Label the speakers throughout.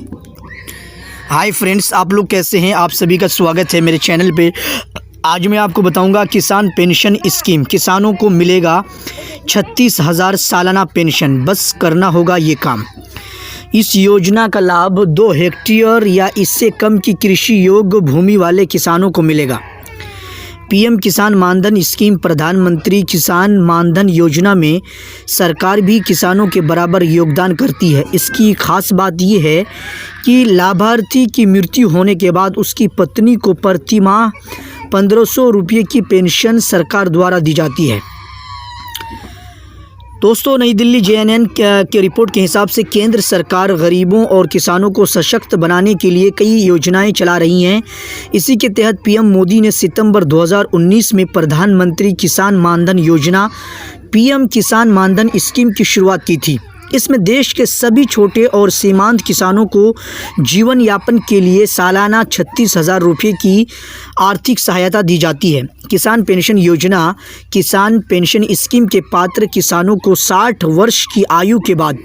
Speaker 1: Hi friends, आप लोग कैसे हैं। आप सभी का स्वागत है मेरे चैनल पे। आज मैं आपको बताऊंगा किसान पेंशन स्कीम। किसानों को मिलेगा 36,000 सालाना पेंशन। बस करना होगा ये काम। इस योजना का लाभ 2 हेक्टेयर या इससे कम की कृषि योग्य भूमि वाले किसानों को मिलेगा। पीएम किसान मानधन स्कीम, प्रधानमंत्री किसान मानधन योजना में सरकार भी किसानों के बराबर योगदान करती है। इसकी खास बात यह है कि लाभार्थी की मृत्यु होने के बाद उसकी पत्नी को प्रति माह 1500 रुपये की पेंशन सरकार द्वारा दी जाती है। दोस्तों, नई दिल्ली JNN के रिपोर्ट के हिसाब से केंद्र सरकार गरीबों और किसानों को सशक्त बनाने के लिए कई योजनाएं चला रही हैं। इसी के तहत पीएम मोदी ने सितंबर 2019 में प्रधानमंत्री किसान मानधन योजना पीएम किसान मानधन स्कीम की शुरुआत की थी। इसमें देश के सभी छोटे और सीमांत किसानों को जीवन यापन के लिए सालाना 36,000 रुपये की आर्थिक सहायता दी जाती है। किसान पेंशन योजना किसान पेंशन स्कीम के पात्र किसानों को 60 वर्ष की आयु के बाद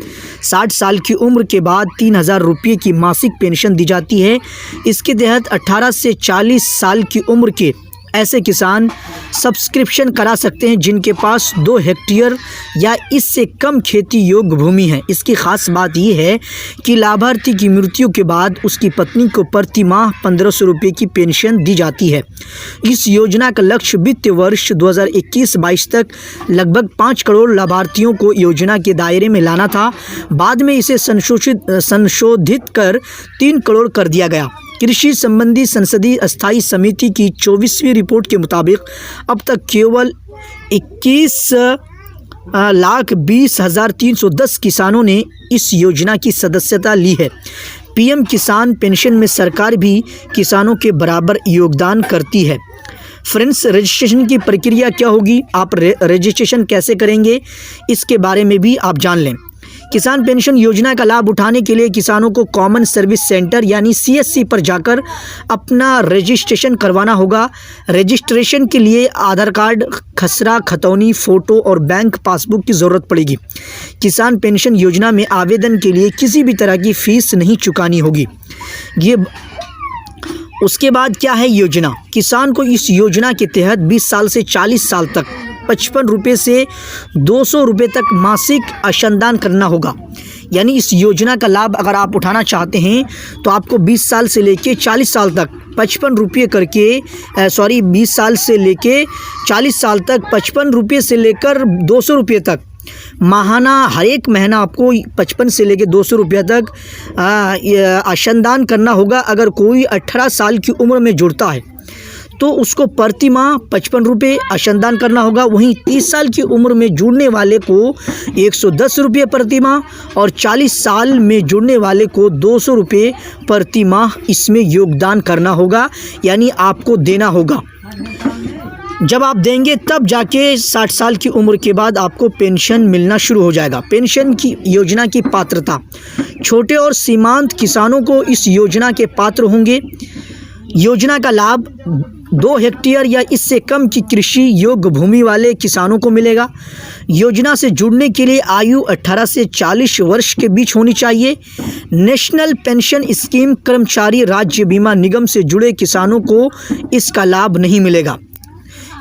Speaker 1: 60 साल की उम्र के बाद 3,000 रुपये की मासिक पेंशन दी जाती है। इसके तहत 18 से 40 साल की उम्र के ऐसे किसान सब्सक्रिप्शन करा सकते हैं जिनके पास 2 हेक्टेयर या इससे कम खेती योग्य भूमि है। इसकी खास बात यह है कि लाभार्थी की मृत्यु के बाद उसकी पत्नी को प्रति माह 1500 रुपये की पेंशन दी जाती है। इस योजना का लक्ष्य वित्तीय वर्ष 2021-22 तक लगभग 5 करोड़ लाभार्थियों को योजना के दायरे में लाना था। बाद में इसे संशोधित कर 3 करोड़ कर दिया गया। कृषि संबंधी संसदीय स्थायी समिति की 24वीं रिपोर्ट के मुताबिक अब तक केवल 21,20,310 किसानों ने इस योजना की सदस्यता ली है। पीएम किसान पेंशन में सरकार भी किसानों के बराबर योगदान करती है। फ्रेंड्स, रजिस्ट्रेशन की प्रक्रिया क्या होगी, आप रजिस्ट्रेशन कैसे करेंगे, इसके बारे में भी आप जान लें। किसान पेंशन योजना का लाभ उठाने के लिए किसानों को कॉमन सर्विस सेंटर यानी CSC पर जाकर अपना रजिस्ट्रेशन करवाना होगा। रजिस्ट्रेशन के लिए आधार कार्ड, खसरा खतौनी, फ़ोटो और बैंक पासबुक की ज़रूरत पड़ेगी। किसान पेंशन योजना में आवेदन के लिए किसी भी तरह की फ़ीस नहीं चुकानी होगी। उसके बाद क्या है योजना। किसान को इस योजना के तहत 20 साल से 40 साल तक 55 रुपये से 200 रुपये तक मासिक अंशदान करना होगा। यानी इस योजना का लाभ अगर आप उठाना चाहते हैं तो आपको 20 साल से लेके 40 साल तक 55 रुपये करके 20 साल से लेके 40 साल तक 55 रुपये से लेकर 200 रुपये तक माहाना, हर एक महीना आपको 55 से लेकर 200 रुपये तक अंशदान करना होगा। अगर कोई 18 साल की उम्र में जुड़ता है तो उसको प्रति माह 55 रुपये अंशदान करना होगा। वहीं 30 साल की उम्र में जुड़ने वाले को 110 रुपये प्रति माह और 40 साल में जुड़ने वाले को 200 रुपये प्रति माह इसमें योगदान करना होगा, यानी आपको देना होगा। जब आप देंगे तब जाके 60 साल की उम्र के बाद आपको पेंशन मिलना शुरू हो जाएगा। पेंशन की योजना की पात्रता, छोटे और सीमांत किसानों को इस योजना के पात्र होंगे। योजना का लाभ 2 हेक्टेयर या इससे कम की कृषि योग्य भूमि वाले किसानों को मिलेगा। योजना से जुड़ने के लिए आयु 18 से 40 वर्ष के बीच होनी चाहिए। नेशनल पेंशन स्कीम कर्मचारी राज्य बीमा निगम से जुड़े किसानों को इसका लाभ नहीं मिलेगा।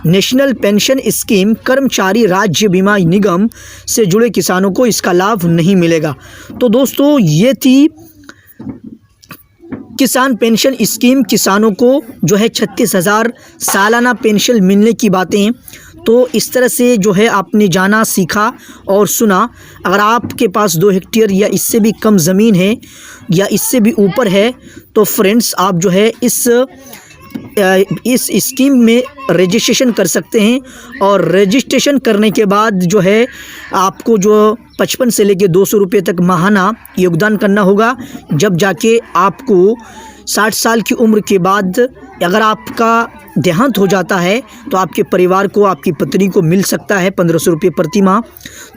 Speaker 1: नेशनल पेंशन स्कीम कर्मचारी राज्य बीमा निगम से जुड़े किसानों को इसका लाभ नहीं मिलेगा। तो दोस्तों, ये थी किसान पेंशन स्कीम। किसानों को जो है 36,000 सालाना पेंशन मिलने की बातें। तो इस तरह से जो है आपने जाना, सीखा और सुना। अगर आपके पास 2 हेक्टेयर या इससे भी कम ज़मीन है या इससे भी ऊपर है तो फ्रेंड्स आप जो है इस स्कीम में रजिस्ट्रेशन कर सकते हैं। और रजिस्ट्रेशन करने के बाद जो है आपको जो 55 से लेकर 200 रुपये तक माहाना योगदान करना होगा। जब जाके आपको 60 साल की उम्र के बाद अगर आपका देहांत हो जाता है तो आपके परिवार को, आपकी पत्नी को मिल सकता है 1500 रुपये प्रति माह।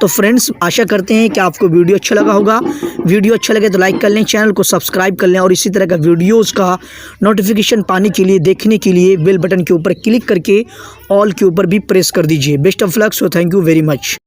Speaker 1: तो फ्रेंड्स, आशा करते हैं कि आपको वीडियो अच्छा लगा होगा। वीडियो अच्छा लगे तो लाइक कर लें, चैनल को सब्सक्राइब कर लें और इसी तरह का वीडियोज़ का नोटिफिकेशन पाने के लिए, देखने के लिए बेल बटन के ऊपर क्लिक करके ऑल के ऊपर भी प्रेस कर दीजिए। Best of luck. So thank you very much.